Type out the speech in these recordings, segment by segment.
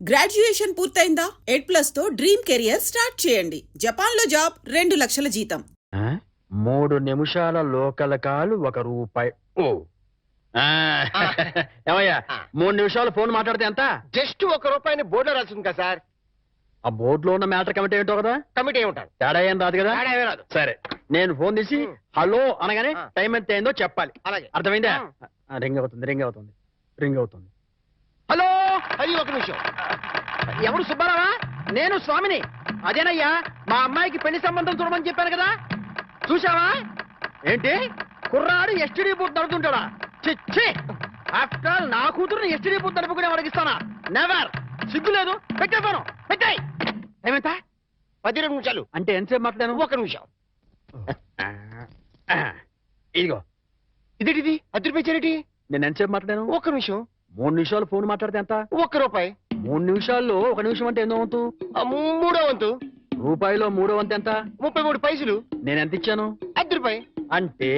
Graduation పూర్తయిందా? 8+ తో dream career start చేయండి. Japan లో జాబ్ 2 లక్షల జీతం. 3 నిమిషాల లోకల్ కాలు ₹1. ఓ ఏమయ్యా 3 నిమిషాలు ఫోన్ మాట్లాడితే ఎంత? జస్ట్ ₹1 బోర్డులో రాసింది కదా సార్. ఆ బోర్డులో ఉన్న మ్యాటర్ కమిటీ ఏంటో కదా. కమిటీ ఏముంటారు? తేడా ఏం రాదు కదా. తేడా ఏమీ రాదు. సరే నేను ఫోన్ తీసి హలో అనగానే టైం ఎంత అయిందో చెప్పాలి. అలాగే. అర్థమైందా? రింగ్ అవుతుంది. హలో. అది 1 నిమిషం. ఎవరు? సుబ్బారావా? నేను స్వామిని. అదేనయ్యా మా అమ్మాయికి పెళ్లి సంబంధం చూడమని చెప్పాను కదా. చూసావా? ఏంటి కుర్రాడు ఎస్టీడీ బూత్ నడుతుంటాడా? చిచ్చి, ఆఫ్టర్ ఆల్ నా కూతురుని ఎస్టీడీ బూత్ నడుపుకునే అడిగిస్తానా? నెవర్. సిగ్గు లేదు. పెట్టేస్తాను. పెట్టాయి. ఏమంటా? 12 నిమిషాలు. అంటే ఎంతసేపు మాట్లాడాను? 1 నిమిషం. ఇదిగో. ఇదేంటిది? ₹10 నేను ఎంతసేపు మాట్లాడాను? 1 నిమిషం. 3 నిమిషాలు ఫోన్ మాట్లాడితే ఎంత? ₹1. 3 నిమిషాల్లో 1 నిమిషం అంటే ఎన్నో వంతు? 3వ వంతు. రూపాయిలో 3వ వంతు ఎంత? 33 పైసలు. నేను ఎంత ఇచ్చాను? ₹10. అంటే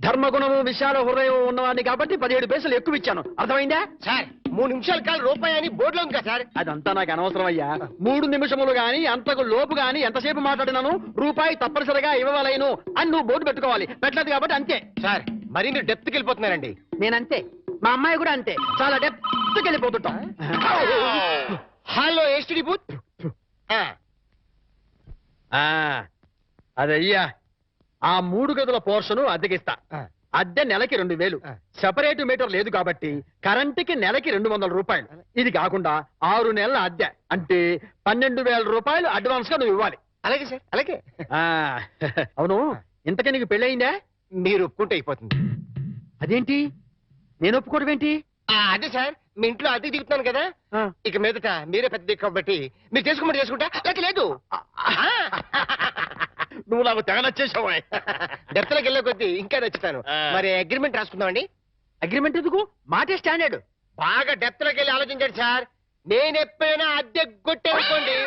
ధర్మగుణము విశాల హృదయం ఉన్నవాడిని కాబట్టి 17 పైసలు ఎక్కువ ఇచ్చాను. అర్థమైందా? సార్ 3 నిమిషాల కాలు ₹1 అని బోర్డులో ఉంది కదా సార్. అదంతా నాకు అనవసరం అయ్యా. 3 నిమిషములు గాని అంతకు లోపు గాని ఎంతసేపు మాట్లాడినాను రూపాయి తప్పనిసరిగా ఇవ్వవలేను అని నువ్వు బోర్డు పెట్టుకోవాలి. పెట్టలేదు కాబట్టి అంతే. సార్ మరి మీరు డెప్త్కి వెళ్ళిపోతున్నారండి. నేనంతే. మా అమ్మాయి కూడా అంతే. చాలా డెప్త్కి వెళ్ళిపోతుంటాం. Hello STD booth. అదయ్యా ఆ 3 గదుల పోర్షను అద్దెకిస్తా. అద్దె నెలకి 2000. సెపరేట్ మీటర్ లేదు కాబట్టి కరెంటుకి నెలకి ₹200. ఇది కాకుండా 6 నెలల అద్దె అంటే ₹12,000 అడ్వాన్స్ గా నువ్వు ఇవ్వాలి. అలాగే సార్, అలాగే. అవును, ఇంతకీ నీకు పెళ్ళయిందా? మీరు ఒప్పుకుంటే అయిపోతుంది. అదేంటి నేను ఒప్పుకోవడం ఏంటి? అదే సార్, మీ ఇంట్లో అద్దెకి దిగుతున్నాను కదా, ఇక మీదట మీరే పెద్ద దిక్కు కాబట్టి మీరు చేసుకోమని చేసుకుంటా. లేక లేదు. నువ్వు నాకు తెగ నచ్చేసావా? డెప్త్లోకి వెళ్ళే కొద్దీ ఇంకా నచ్చుతాను. మరి అగ్రిమెంట్ రాసుకుందామండి. అగ్రిమెంట్ ఎందుకు? మాటే స్టాండర్డ్. బాగా డెప్త్లోకి వెళ్ళి ఆలోచించండి సార్. నేను ఎప్పుడైనా అద్దె కొట్టానుకోండి,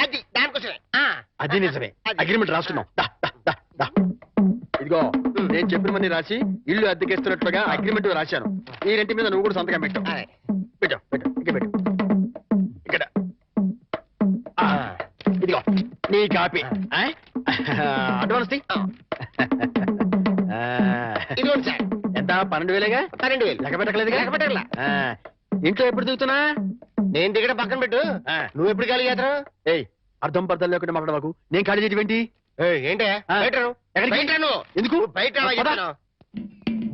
అది దానికోసమే. అది నిజమే. అగ్రిమెంట్ రాసుకున్నాం. ఇదిగో నేను చెప్పినవన్నీ రాసి ఇల్లు అద్దెకిస్తున్నట్లుగా అగ్రిమెంట్ రాశాను. ఈ రెంటి మీద నువ్వు కూడా సంతకం పెట్టు. పెట్టు పెట్టు ఇక్కడ పెట్టు. ఇక్కడ ఇదిగో నీ కాపీ. అడ్వాన్స్ ఇదిగోండి సార్. ఎంత? 12,000గా? 12,000. లెక్క పెట్టలేదుగా? లెక్క పెట్టగల. ఇంట్లో ఎప్పుడు దిగుతున్నా? నేను దిగడం పక్కన పెట్టు. నువ్వు ఎప్పుడు ఖాళీ చేస్తావు? ఏయ్, అర్థం పర్థం లేకుండా మాట్లాడవాకు. నేను ఖాళీ చేయటం ఏంటే? ఎందుకు? బయట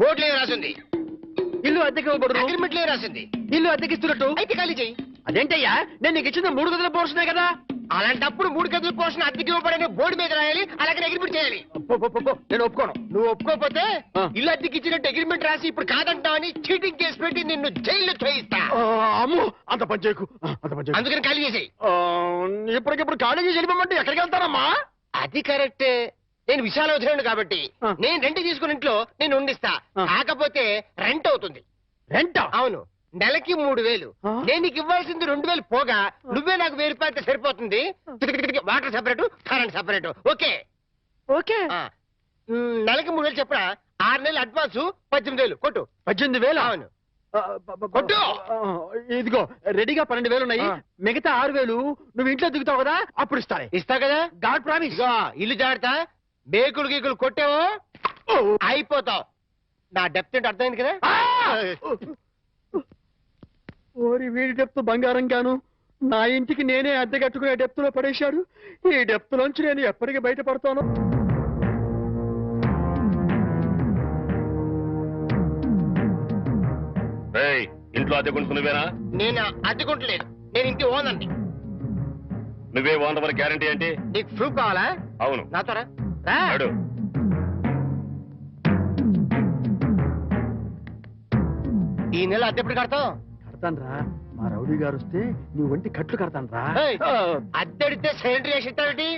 బోర్డు లేదు రాసింది. ఇల్లు అద్దెకి అగ్రిమెంట్ లేదు రాసింది. ఇల్లు అద్దెకిస్తున్నట్టు అయితే ఖాళీ చెయ్యి. అదేంటయ్యా, నేను నీకు ఇచ్చిన 3 గదుల పోర్షనే కదా. అలాంటప్పుడు 3 గదుల పోర్షన్ అద్దెకి ఇవ్వబడని బోర్డు మీద రాయాలి. అలాగే అగ్రిమెంట్ చేయాలి. నేను ఒప్పుకోను. నువ్వు ఒప్పుకోకపోతే ఇల్లు అద్దెకి ఇచ్చినట్టు అగ్రిమెంట్ రాసి ఇప్పుడు కాదంటావని చీటింగ్ కేసు పెట్టి నిన్ను జైల్లో చేయిస్తా. అమ్మో, అంత పనిచేయకు. అందుకని ఖాళీ చేసేయి. ఇప్పటికిప్పుడు ఖాళీ చేసి వెళ్ళిపోమంటే ఎక్కడికి వెళ్తానమ్మా? అది కరెక్టే. నేను విశాల వదిలేను కాబట్టి నేను రెంట్ తీసుకుని ఇంట్లో నేను ఉండిస్తా. కాకపోతే రెంట్ అవుతుంది. రెంట్? అవును, నెలకి 3,000. నేను నీకు ఇవ్వాల్సింది 2,000 పోగా నువ్వే నాకు ₹1,000 సరిపోతుంది. Water separate, current separate. Okay okay. నెలకి 3,000 చెప్పరా? 6 నెలలు అడ్వాన్స్ 18,000 కొట్టు. 18,000? అవును కొట్టు. ఇదిగో రెడీగా 12,000 ఉన్నాయి. మిగతా 6,000 నువ్వు ఇంట్లో దిగుతావు కదా, అప్పుడు ఇస్తా కదా. God promise. ఇల్లు జాగ్రత్త. బేకులు గీకులు కొట్టావో అయిపోతావు. నా డెప్త్ ఏంటి అర్థమైంది కదా. ఓరి వీడి డెప్త్ బంగారం గాను నా ఇంటికి నేనే అద్దె కట్టుకునే డెప్త్ లో పడేశాడు. ఈ డెప్త్ లోంచి నేను ఎప్పటికీ బయటపడతాను. ఇంట్లో అద్దెకుంటు నువ్వేనా? నేను అద్దెకుంటలేదు, నేను ఇంటి ఓనర్ని. నువ్వే ఓనర్ మరి గ్యారంటీ ఏంటి? నీకు ప్రూఫ్ కావాలా? అవును. నాతో రా. ఈ నెల అద్దె ఎప్పుడు కడతావు? కడతాన్రా. మా రౌడీ గారు వస్తే నీ ఒంటి కట్లు కడతాన్రా. అద్దెడితే సిలిండర్ వేసి ఇస్తావేంటి?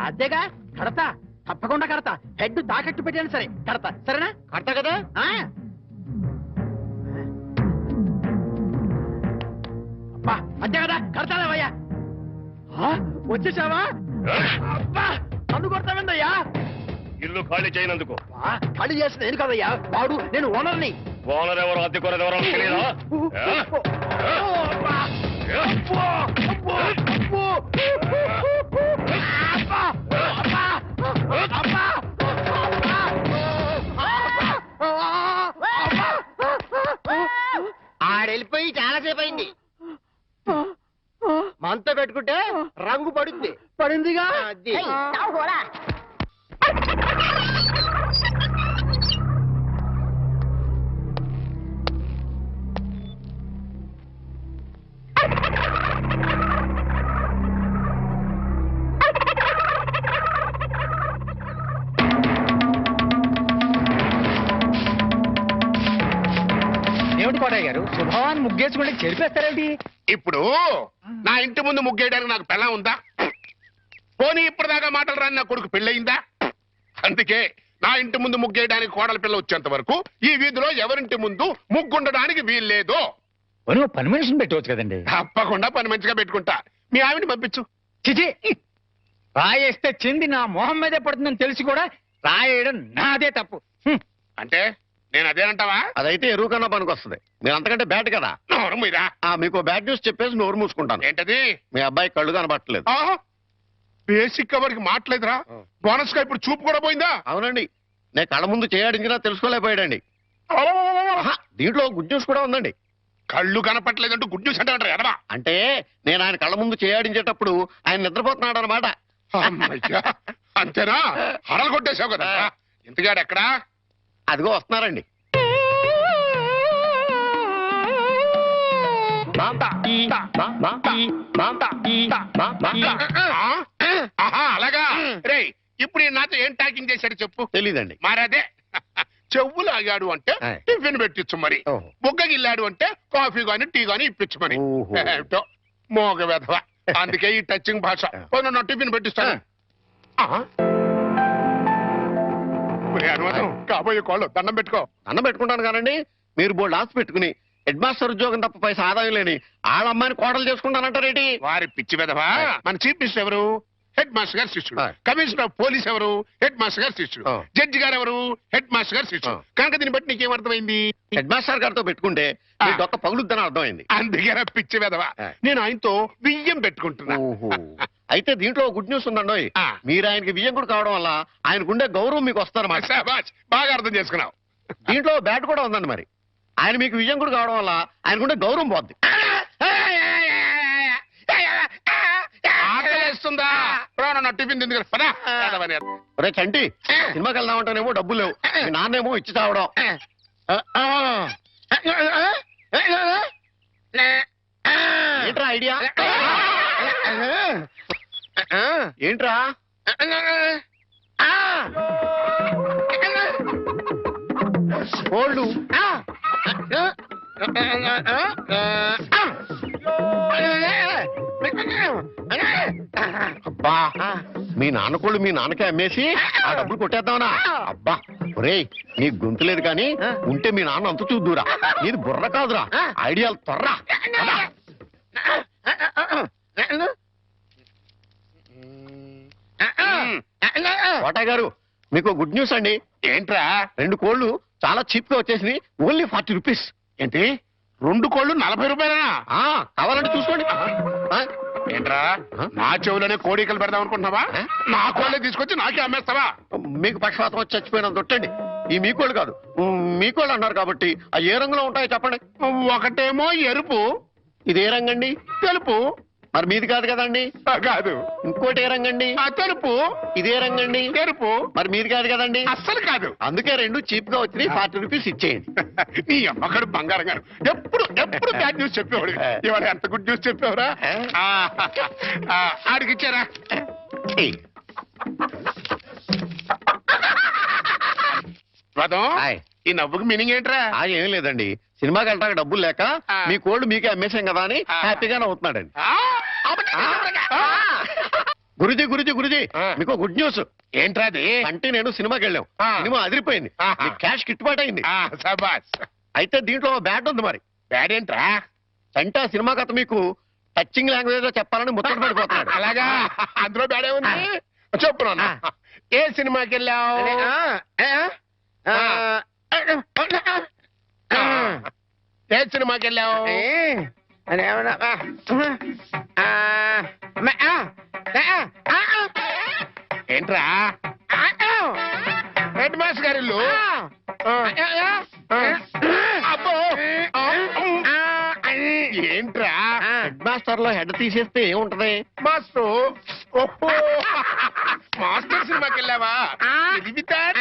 అద్దెగా కడతా, తప్పకుండా కడతా. హెడ్ తాకట్టు పెట్టాను సరే కడతా. సరేనా? కడతా కదా. అద్దె కదా కడతావయ్యా. వచ్చేసావా? అబ్బా, నన్ను కొడతావేందయ్యా? ఇల్లు ఖాళీ చేయనందుకు. ఖాళీ చేసిన నేను కదయ్యా, వాడు. నేను ఓనర్ని. ఓనర్ ఎవరు, అద్దె కొనది ఎవరో తెలియదా? మనతో పెట్టుకుంటే రంగు పడుద్ది. పడిందిగా. అది. ఏమిటి కోటయ్య గారు, శుభవాన్ని ముగ్గేసుకుంటే చెరిపేస్తారేంటి? ఇప్పుడు నా ఇంటి ముందు ముగ్గేయడానికి నాకు పెళ్ళం ఉందా? పోనీ ఇప్పటిదాకా మాటలు రాని నా కొడుకు పెళ్ళయిందా? అందుకే నా ఇంటి ముందు ముగ్గేయడానికి కోడల పిల్ల వచ్చేంత వరకు ఈ వీధిలో ఎవరింటి ముందు ముగ్గుండడానికి వీల్లేదు. పని మనిషిని పెట్టవచ్చు కదండి. తప్పకుండా పని మంచిగా పెట్టుకుంటా. మీ ఆవిడని పంపించు. చిచి, రాయేస్తే చెంది నా మొహం మీదే పడుతుందని తెలిసి కూడా రాయేయడం నాదే తప్పు. అంటే నేను అదేనంటావా? అదైతే ఎరువు కన్నా పనికి వస్తుంది. మీరు అంతకంటే బ్యాట్ కదా. నోరు మీరా. మీకు బ్యాడ్ న్యూస్ చెప్పేసి నోరు మూసుకుంటాను. ఏంటది? మీ అబ్బాయి కళ్ళు కనబట్టలేదు. బేసిక్ వాడికి మాట్లేదురా. బోనస్ గా ఇప్పుడు చూపు కూడా పోయిందా? అవునండి, నేను కళ్ళ ముందు చేయాడించినా తెలుసుకోలేకపోయాడండి. దీంట్లో గుడ్ న్యూస్ కూడా ఉందండి. కళ్ళు కనపట్లేదంటూ గుడ్ న్యూస్ అంటే ఎడవా? అంటే నేను ఆయన కళ్ళ ముందు చేయాడించేటప్పుడు ఆయన నిద్రపోతున్నాడు అనమాట. అంతేనా? హడలు కొట్టేశావు కదా. ఇంతగాడు ఎక్కడా? అదిగో వస్తున్నారండి. అలాగా. రే, ఇప్పుడు ఈ నాతో ఏం టాకింగ్ చేశాడు చెప్పు. తెలీదండి. మరదే చెవులు ఆగాడు అంటే టిఫిన్ పెట్టించు మరి. ఓహో. బుగ్గగిల్లాడు అంటే కాఫీ గాని టీ గాని ఇప్పించు మరి. ఓహో. ఏమిటో మోగ వెధవ. అందుకే ఈ టచింగ్ భాష. పోయిన టిఫిన్ పెట్టిస్తాను. అనుమానం కాబోయే కోళ్ళు దండం పెట్టుకో. అన్నం పెట్టుకుంటాను కానండి. మీరు బోల్డ్ ఆస్తి పెట్టుకుని హెడ్ మాస్టర్ ఉద్యోగం తప్ప పైసా ఆదాయం లేని వాళ్ళ అమ్మాయిని కోడలు చేసుకుంటానంటారేంటి? వారి పిచ్చి వెధవా. మన చీఫ్ మినిస్టర్ ఎవరు? హెడ్ మాస్టర్ గారు శిష్యుడు. ఆ. కమిషనర్ ఆఫ్ పోలీస్ ఎవరు? హెడ్ మాస్టర్ గారు శిష్యుడు. ఆ. జడ్జి గారు ఎవరు? హెడ్ మాస్టర్ గారు శిష్యుడు. ఆ. కనుక దీన్ని బట్టి నీకేం అర్థమైంది? హెడ్ మాస్టర్ గారితో పెట్టుకుంటే మీ డొక్క పగులుద్దని అర్థమైంది. అందుకే పిచ్చి వెధవా. ఆ. నేను ఆయనతో బియ్యం పెట్టుకుంటున్నా. ఓహో. అయితే దీంట్లో గుడ్ న్యూస్ ఉందండి. ఆ. మీరు ఆయనకి వియ్యంకుడు కావడం వల్ల ఆయనకుండే గౌరవం మీకు వస్తారన్నమాట. శాబాష్, బాగా అర్థం చేసుకున్నావు. దీంట్లో బ్యాట్ కూడా ఉందండి. మరి ఆయన మీకు వియ్యంకుడు కావడం వల్ల ఆయనకుండే గౌరవం పోద్ది. ఆకలేస్తుందా? నా టిఫిన్ తింది కదా. పదా. వెధవని. ఒరే చంటి, సినిమాకి వెళ్దామంటేనేమో డబ్బులు లేవు. మీ నాన్నేమో ఇచ్చి తావడం. ఏంట్రా ఐడియా? ఏంట్రా? కోళ్ళు. అబ్బా, మీ నాన్న కోళ్ళు మీ నాన్నకే అమ్మేసి ఆ డబ్బులు కొట్టేద్దామనా? అబ్బా ఒరేయ్, నీ గొంతు లేదు కానీ ఉంటే మీ నాన్న అంత చూద్దురా. నీది బుర్ర కాదురా, ఐడియాలు త్వరరా. కోటయ్య గారు, మీకు గుడ్ న్యూస్ అండి. ఏంట్రా? 2 కోళ్ళు చాలా చీప్ గా వచ్చేసి ఓన్లీ 40 రూపీస్. ఏంటి 2 కోళ్ళు 40 రూపాయలనా? కావాలంటే చూసుకోండి. ఏంట్రా, ఆ? నా చెవులోనే కోడికలు పెడదాం అనుకుంటున్నావా? ఆ? నా కోళ్ళే తీసుకొచ్చి నాకే అమ్మేస్తావా? మీకు పక్షపాతం వచ్చి చచ్చిపోయినంత తొట్టండి. ఈ మీ కోళ్ళు కాదు, మీ కోళ్ళు అన్నారు కాబట్టి ఆ ఏ రంగులో ఉంటాయో చెప్పండి. ఒకటేమో ఎరుపు, ఇది ఏ రంగండి? తెలుపు. మరి మీది కాదు కదండి. కాదు. ఇంకోటి ఏ రంగండి? ఆ తెలుపు. ఇదే రంగండి. తెలుపు. మరి మీది కాదు కదండి. అస్సలు కాదు. అందుకే 2 చీప్ గా వచ్చి 40 రూపీస్ ఇచ్చేయండి. నీ అమ్మగారు బంగారం గారు ఎప్పుడు ఎప్పుడు బ్యాడ్ న్యూస్ చెప్పేవాడు. ఇవాళ ఎంత గుడ్ న్యూస్ చెప్పేవరా? ఆడికి ఇచ్చారా? రథం, హాయ్. ఈ నవ్వుకి మీనింగ్ ఏంట్రా? ఏం లేదండి, సినిమాకి వెళ్ళడానికి డబ్బులు లేక మీ కోళ్ళు మీకే అమ్మేశాం కదా అని హ్యాపీగా నవ్వుతున్నాడండి. గురుజీ గురుజీ గురుజీ, మీకు గుడ్ న్యూస్. ఏంట్రా అది? అంటే నేను సినిమాకి వెళ్ళాం. సినిమా అదిరిపోయింది. ఆహా. క్యాష్ గిట్టుబాటు అయింది. సబాస్. అయితే దీంట్లో బ్యాట్ ఉంది. మరి బ్యాడ్ ఏంట్రా? అంటే ఆ సినిమా కథ మీకు టచింగ్ లాంగ్వేజ్ లో చెప్పాలని ముచ్చట పడిపోతున్నాడు. అలాగా? అందులో బ్యాడే ఉంది. చెప్పు నాన్న. ఏ సినిమాకి వెళ్ళావు? ఏ సినిమాకి వెళ్ళావు? ఏంట్రా? హెడ్ మాస్టర్ గారి ఇల్లు. అబ్బో. ఏంట్రా? హెడ్ మాస్టర్ లో హెడ్ తీసేస్తే ఏముంటది? మాస్టర్. ఓహో, మాస్టర్ సినిమాకి వెళ్ళావా? ఇది that?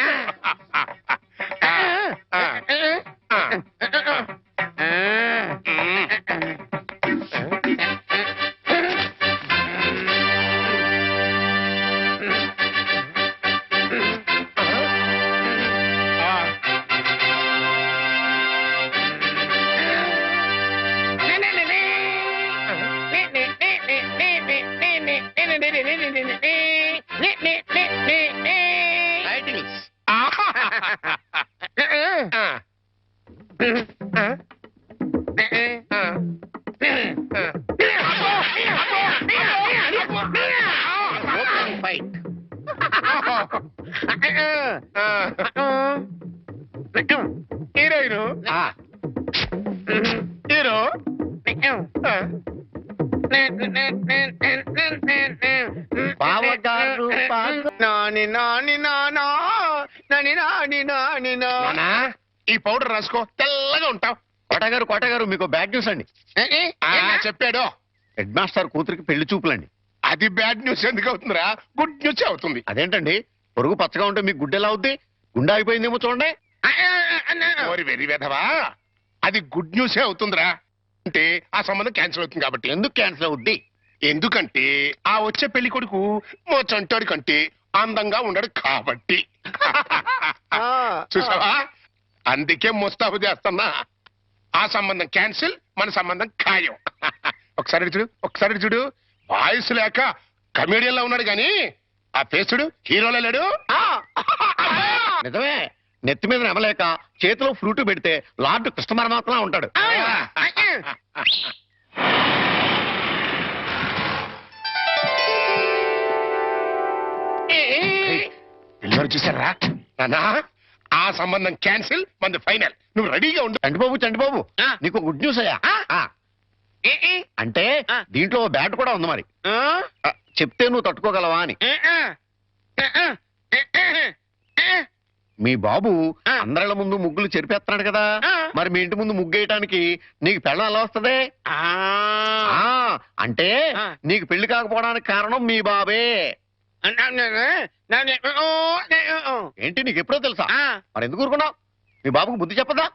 హీరోయిన్ హీరో బావగారు నాని నాని నానా నాని నాని నాని నానా. ఈ పౌడర్ రాసుకో, తెల్లగా ఉంటావు. కోటగారు మీకు బ్యాడ్ న్యూస్ అండి. చెప్పాడు. హెడ్ మాస్టర్ కూతురికి పెళ్లి చూపులండి. అది బ్యాడ్ న్యూస్ ఎందుకు అవుతుందిరా? గుడ్ న్యూస్ అవుతుంది. అదేంటండి, పొరుగు పచ్చగా ఉంటే మీకు గుడ్డెలా అవుద్ది? గుండె అయిపోయిందేమో చూడండి. ఓరి వెర్రి వెధవా, అది గుడ్ న్యూసే అవుతుందిరా. అంటే ఆ సంబంధం క్యాన్సిల్ అవుతుంది కాబట్టి. ఎందుకు క్యాన్సిల్ అవుద్ది? ఎందుకంటే ఆ వచ్చే పెళ్లి కొడుకు మోచంటాడు కంటే అందంగా ఉండడు కాబట్టి. చూసావా, అందుకే ముస్తాబు చేస్తున్నా. ఆ సంబంధం క్యాన్సిల్, మన సంబంధం ఖాయం. ఒకసారి చూడు, ఒకసారి చూడు. వాయిస్ లేక కమేడియన్ లా ఉన్నాడు గాని ఆ ఫేస్ చూడు, హీరోలో లేడు. నిజమే, నెత్తి మీద నెమలేక చేతిలో ఫ్రూట్ పెడితే లార్డ్ కృష్ణ పరమాత్మ ఉంటాడు. పిల్లలు చూసారా నానా? ఆ సంబంధం క్యాన్సిల్, మంది ఫైనల్. నువ్వు రెడీగా ఉండు. చంటిబాబు నీకు గుడ్ న్యూస్ అయ్యా. అంటే దీంట్లో బ్యాట్ కూడా ఉంది మరి. చెప్తే నువ్వు తట్టుకోగలవా అని. మీ బాబు అందరిళ్ళ ముందు ముగ్గులు చెరిపేస్తున్నాడు కదా, మరి మీ ఇంటి ముందు ముగ్గేయటానికి నీకు పెళ్ళం ఎలా వస్తుంది? అంటే నీకు పెళ్లి కాకపోవడానికి కారణం మీ బాబే. ఏంటి, నీకు ఎప్పుడో తెలుసా? మరి ఎందుకు ఊరుకున్నావు? మీ బాబుకు బుద్ధి చెప్పదా?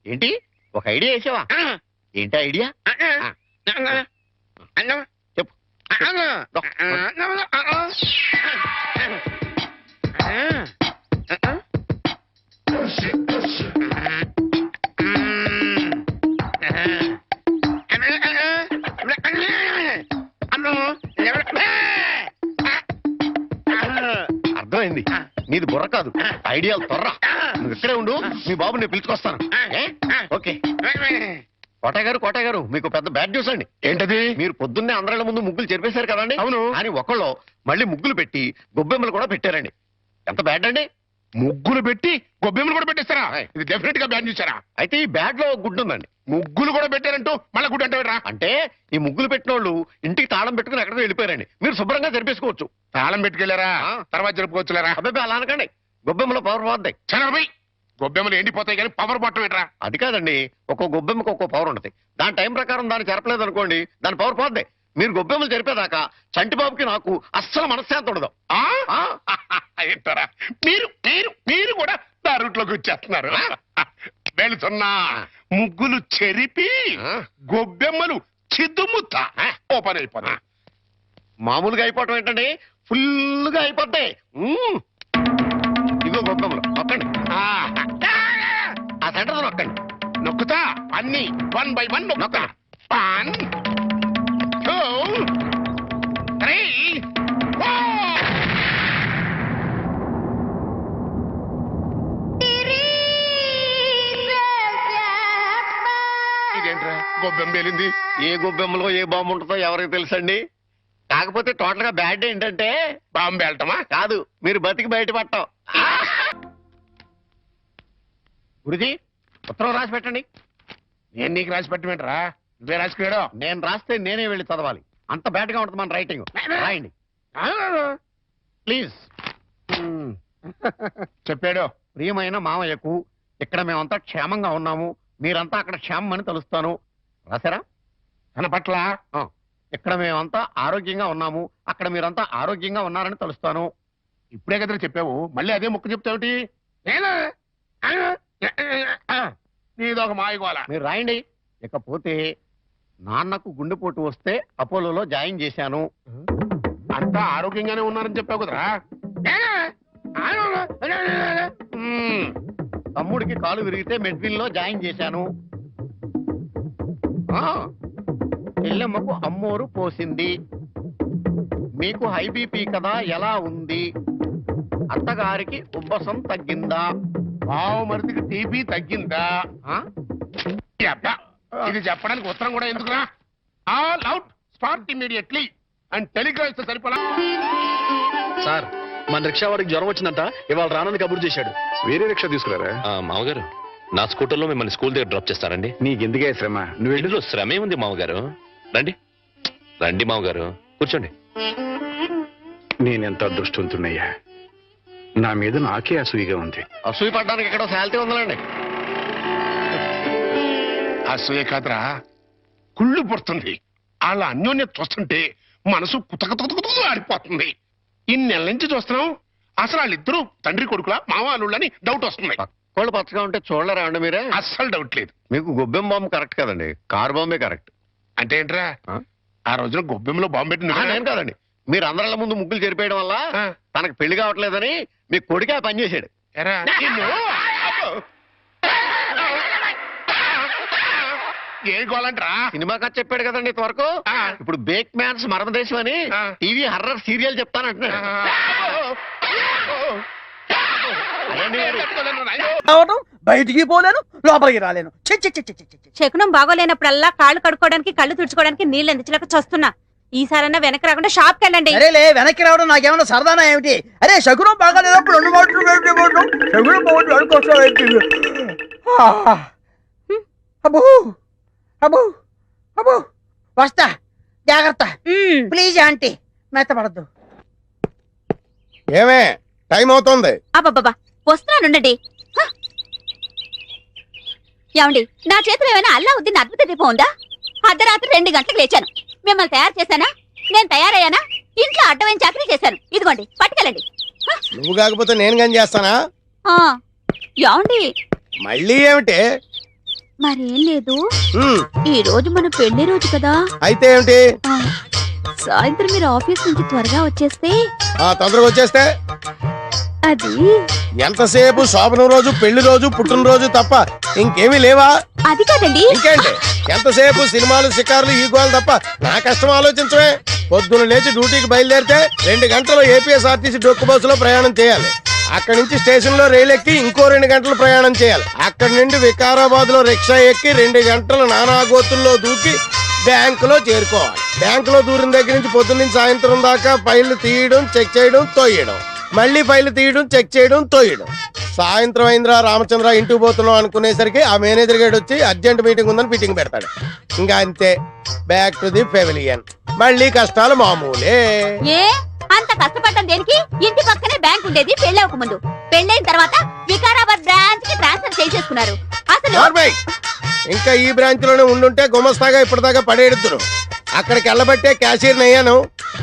ఏంటి, ఒక ఐడియా వేసావా? ఏంటి ఐడియా? చెప్పు. అర్థమైంది, నీది బుర్ర కాదు, ఐడియాలు తొర్రా. నువ్వు ఇక్కడే ఉండు, మీ బాబు నేను పిలుచుకొస్తాను. ఓకే. కోటగారు మీకు పెద్ద బ్యాడ్ న్యూస్ అండి. ఏంటది? మీరు పొద్దున్నే అందరిళ్ళ ముందు ముగ్గులు చెరిపేశారు కదండి. అవును. అని ఒకళ్ళు మళ్ళీ ముగ్గులు పెట్టి గొబ్బెమ్మలు కూడా పెట్టారండి. ఎంత బ్యాడ్ అండి? ముగ్గులు పెట్టి గొబ్బెమ్మలు కూడా పెట్టేస్తారా? ఇది డెఫినెట్ గా బ్యాన్ చూసారా? అయితే ఈ బ్యాడ్ లో గుడ్ ఉందండి. ముగ్గులు కూడా పెట్టారంటూ మళ్ళా గుడ్ అంటే అంటే ఈ ముగ్గులు పెట్టిన వాళ్ళు ఇంటికి తాళం పెట్టుకుని ఎక్కడికో వెళ్ళిపోయారండి. మీరు శుభ్రంగా జరిపేసుకోవచ్చు. తాళం పెట్టుకెళ్ళారా? తర్వాత జరుపుకోవచ్చులేరా? అబ్బాయి అలా అనకండి, గొబ్బెమ్మలో పవర్ పోద్దాయి. చనబై గొబ్బెమ్మలు ఎండిపోతాయి కానీ పవర్ బట్టం ఏంట్రా? అది కాదండి, ఒక్కో గొబ్బెమ్మకు ఒక్కో పవర్ ఉంటుంది. దాని టైం ప్రకారం దాన్ని చెరపలేదు అనుకోండి, దాని పవర్ పోద్ది. మీరు గొబ్బెమ్మలు జరిపేదాకా చంటిబాబుకి నాకు అస్సలు మనశ్శాంతి ఉండదు. ఏంటారా మీరు మీరు మీరు కూడా నా రూట్లోకి వచ్చేస్తున్నారు. వెళుతున్నా, ముగ్గులు చెరిపి గొబ్బెమ్మలు చిద్దుముత్త ఓపెన్ అయిపోతా. మామూలుగా అయిపోవటం ఏంటండి, ఫుల్గా అయిపోతాయి. ఇగో గొబ్బెమ్మలు నొక్కండి, ఆ సెంటర్ నొక్కండి. నొక్కుతా అన్ని 1 by 1 నొక్కుతా. 1 2 3 4. ఇదేంట్రా గొబ్బెమ్మ పేలింది? ఏ గొబ్బెమ్మలో ఏ బాంబు ఉంటుందో ఎవరికి తెలుసండి. కాకపోతే టోటల్ గా బ్యాడ్ ఏంటంటే బాంబు వెళ్ళటమా కాదు, మీరు బతికి బయటపడటం. గురుజీ ఉత్తరం రాసి పెట్టండి. నేను నీకు రాసి పెట్టమేంట్రా? నువ్వే రాసుకున్నాడు. నేను రాస్తే నేనే వెళ్ళి చదవాలి, అంత బ్యాడ్ గా ఉంటుంది మన రైటింగ్. రాయండి ప్లీజ్. చెప్పాడు. ప్రియమైన మామయ్యకు ఇక్కడ మేమంతా క్షేమంగా ఉన్నాము, మీరంతా అక్కడ క్షేమం అని తలుస్తాను. రాశారా? కనపట్ల ఇక్కడ మేమంతా ఆరోగ్యంగా ఉన్నాము, అక్కడ మీరంతా ఆరోగ్యంగా ఉన్నారని తలుస్తాను. ఇప్పుడే కదా చెప్పావు, మళ్ళీ అదే ముక్క చెప్తావుటి? నీదొక మాయగోళ. మీరు రాయండి. ఇకపోతే నాన్నకు గుండెపోటు వస్తే అపోలోలో జాయిన్ చేశాను. అంతా ఆరోగ్యంగానే ఉన్నారని చెప్పావు కదరా. తమ్ముడికి కాలు విరిగితే మెడ్విల్లో జాయిన్ చేశాను. చెల్లెమ్మకు అమ్మోరు పోసింది. మీకు హై బీపీ కదా, ఎలా ఉంది? అత్తగారికి ఉబ్బసం తగ్గిందా? బావు మరిదికి టీబీ తగ్గిందా? యబ్బా, ఇది చెప్పడానికి ఉత్తరం కూడా ఎందుకురా? All out, start immediately and Telegram ఇస్తే సరిపోలా. సార్, మన రిక్షా వాడికి జ్వరం వచ్చిందంట, ఇవాళ రానని కబురు చేశాడు. వేరే రిక్షా తీసుకురారా? మామగారు, నా స్కూటర్లో మిమ్మల్ని స్కూల్ దగ్గర డ్రాప్ చేస్తారండి. నీకెందుకే శ్రమ? నువ్వు ఇంట్లో శ్రమే ఉంది మామగారు. రండి రండి మామగారు, కూర్చోండి. నేనెంత అదృష్టవంతున్నయ్యా, నా మీద నాకే అసూయగా ఉంది. అసూయ పడ్డానికి ఎక్కడో శాలిటీ ఉందండి. అసూయ కాదురా, కుళ్ళు పుడుతుంది. వాళ్ళ అన్యోన్యత చూస్తుంటే మనసు కుతకుతకుతకు ఆడిపోతుంది. ఇన్ని నెలల నుంచి చూస్తున్నాం, అసలు వాళ్ళిద్దరూ తండ్రి కొడుకులా మావాళ్ళని డౌట్ వస్తుంది. కోళ్ళు పచ్చగా ఉంటే చూడలేరా అండి మీరే? అస్సలు డౌట్ లేదు. మీకు గొబ్బెం బాంబు కరెక్ట్ కదండి, కార్ బాంబే కరెక్ట్. అంటే ఏంట్రా, ఆ రోజున గొబ్బెంలో బాంబు పెట్టి నేను కాదండి, మీరు అందరిళ్ళ ముందు ముగ్గులు చెరిపేయడం వల్ల తనకు పెళ్లి కావట్లేదని మీ కొడుకే పని చేశాడు. ఏ గోలంట్రా? సినిమా కథ చెప్పాడు కదండి ఇంతవరకు. ఇప్పుడు బేక్ మ్యాన్స్ మరమదేశం అని టీవీ హర్రర్ సీరియల్ చెప్తానంటున్నాడు. బయటికి పోలేను, లోపలికి రాలేను. శకునం బాగోలేనప్పుడల్లా కాళ్ళు కడుక్కోవడానికి కళ్ళు తుడుచుకోవడానికి నీళ్ళు అందించలేక చస్తున్నా. ఈసారన్నా వెనక్కి రాకుండా షాప్ కి వెళ్ళండి. అరేలే, వెనక్కి రావడం నాకేమన్నా సరదానా ఏమిటి? అరే శకునం బాగాలేనప్పుడు 2 మాటలు శకునం బాగుంటుంది అనుకోసం ఏంటి? అబ్బో అబ్బో అబ్బో, వస్తా, జాగ్రత్త ప్లీజ్ ఆంటీ, మెత్తపడద్దు. ఏమే టైం అవుతుంది. అబ్బబ్బా, వస్తున్నానుండండి. ఏమండి, నా చేతిలో ఏమైనా అల్లావుద్దీన్ అద్భుత దీపం ఉందా? అర్ధరాత్రి 2 గంటలకు లేచాను. మిమ్మల్ని తయారు చేశానా? నేను తయారయ్యానా? ఇంట్లో అడ్డమైన చాకరీ చేశాను. ఇదిగోండి, పట్టుకెళ్ళండి. నువ్వు కాకపోతే నేను కానీ చేస్తానా? ఏమండి, మళ్ళీ ఏమిటి? మరేం లేదు, ఈ రోజు మన పెళ్లి రోజు కదా. అయితే ఏమిటి? సాయంత్రం మీరు ఆఫీస్ నుంచి త్వరగా వచ్చేస్తే. తొందరగా వచ్చేస్తే అది ఎంతసేపు శోభనం రోజు, పెళ్లి రోజు, పుట్టినరోజు తప్ప ఇంకేమీ లేవా? అది కాదండి. ఇంకేంటి, ఎంతసేపు సినిమాలు, షికారులు, ఈ గోలు తప్ప నా కష్టం ఆలోచించవే. పొద్దున లేచి డ్యూటీకి బయలుదేరితే 2 గంటలు ఏపీఎస్ఆర్టీసీ డొక్కు బస్సులో ప్రయాణం చేయాలి. అక్కడి నుంచి స్టేషన్ లో రైలు ఎక్కి ఇంకో 2 గంటలు ప్రయాణం చేయాలి. అక్కడి నుండి వికారాబాద్ లో రిక్షా ఎక్కి 2 గంటలు నానాగోతుల్లో దూకి బ్యాంకులో చేరుకోవాలి. బ్యాంకులో దూరిన దగ్గర నుంచి పొద్దున్న నుంచి సాయంత్రం దాకా ఫైళ్లు తీయడం, చెక్ చేయడం, తోయడం, మళ్ళీ ఫైళ్లు తీయడం, చెక్ చేయడం, తోయడం. సాయంత్రం అయిందిరా రామచంద్ర, ఇంటికి పోతున్నాం అనుకునేసరికి ఆ మేనేజర్ గేడ్ వచ్చి అర్జెంట్ మీటింగ్ ఉందని మీటింగ్ పెడతాడు. ఇంకా అంతే, బ్యాక్ టు ది పెవిలియన్. మళ్ళీ కష్టాలు మామూలే. ఏ అంత కష్టపడ్డం దేనికి? ఇంటి పక్కనే బ్యాంక్ ఉండేది పెళ్ళవక ముందు. పెళ్ళైన తర్వాత వికారాబాద్ బ్రాంచ్ కి ట్రాన్స్ఫర్ చేసేసుకున్నారు. అసలు ఇంకా ఈ బ్రాంచ్ లోనే ఉండుంటే గుమస్తాగా ఇప్పటిదాకా పడేడుతురు. అక్కడికి వెళ్ళబట్టే క్యాషియర్ అయ్యాను.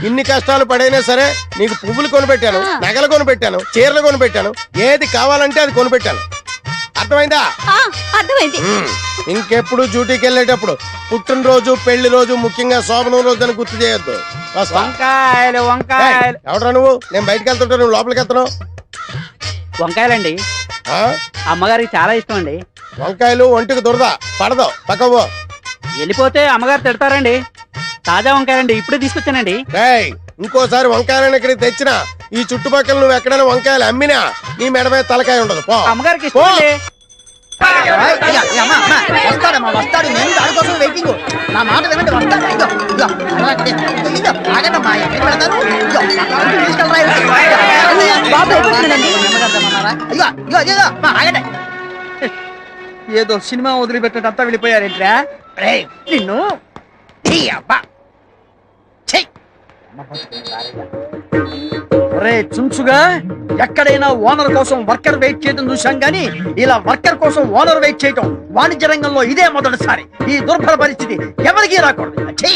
ఇన్ని కష్టాలు పడైనా సరే నీకు పువ్వులు కొనిపెట్టాను, నగలు కొనిపెట్టాను, చీరలు కొనిపెట్టాను, ఏది కావాలంటే అది కొనిపెట్టాను. అర్థమైందా? అర్థమైంది. ఇంకెప్పుడు డ్యూటీకి వెళ్ళేటప్పుడు పుట్టినరోజు, పెళ్లి రోజు, ముఖ్యంగా శోభనం రోజు అని గుర్తు చేయొద్దు. వంకాయలు వంకాయలు. ఎవడరా నువ్వు? నేను బయటకు వెళ్తుంటా, నువ్వు లోపలికి వెళ్తున్నావు. వంకాయలండి, అమ్మగారికి చాలా ఇష్టం అండి. వంకాయలు ఒంటికి దురద, పడదు, పక్కవో. వెళ్ళిపోతే అమ్మగారు తిడతారండి. తాజా వంకాయలండి, ఇప్పుడే తీసుకొచ్చానండి. ఇంకోసారి వంకాయలను ఇక్కడికి తెచ్చినా, ఈ చుట్టుపక్కల నువ్వు ఎక్కడైనా వంకాయలు అమ్మినా నీ మెడ మీద తలకాయ ఉండదు. అమ్మగారికి ఇష్టం అండి. వస్తాడు, నేను దానికోసం వెయిటింగ్. నా మాట వినండి, వస్తాడు. ఏదో సినిమా వదిలిపెట్టడంతా వెళ్ళిపోయారేంట్రా? నిన్ను అబ్బా ఒరే చుంచుగా, ఎక్కడైనా ఓనర్ కోసం వర్కర్ వెయిట్ చేయడం చూశాం గానీ ఇలా వర్కర్ కోసం ఓనర్ వెయిట్ చేయటం వాణిజ్య రంగంలో ఇదే మొదటిసారి. ఈ దుర్భర పరిస్థితి ఎవరికీ రాకూడదు. ఛీ!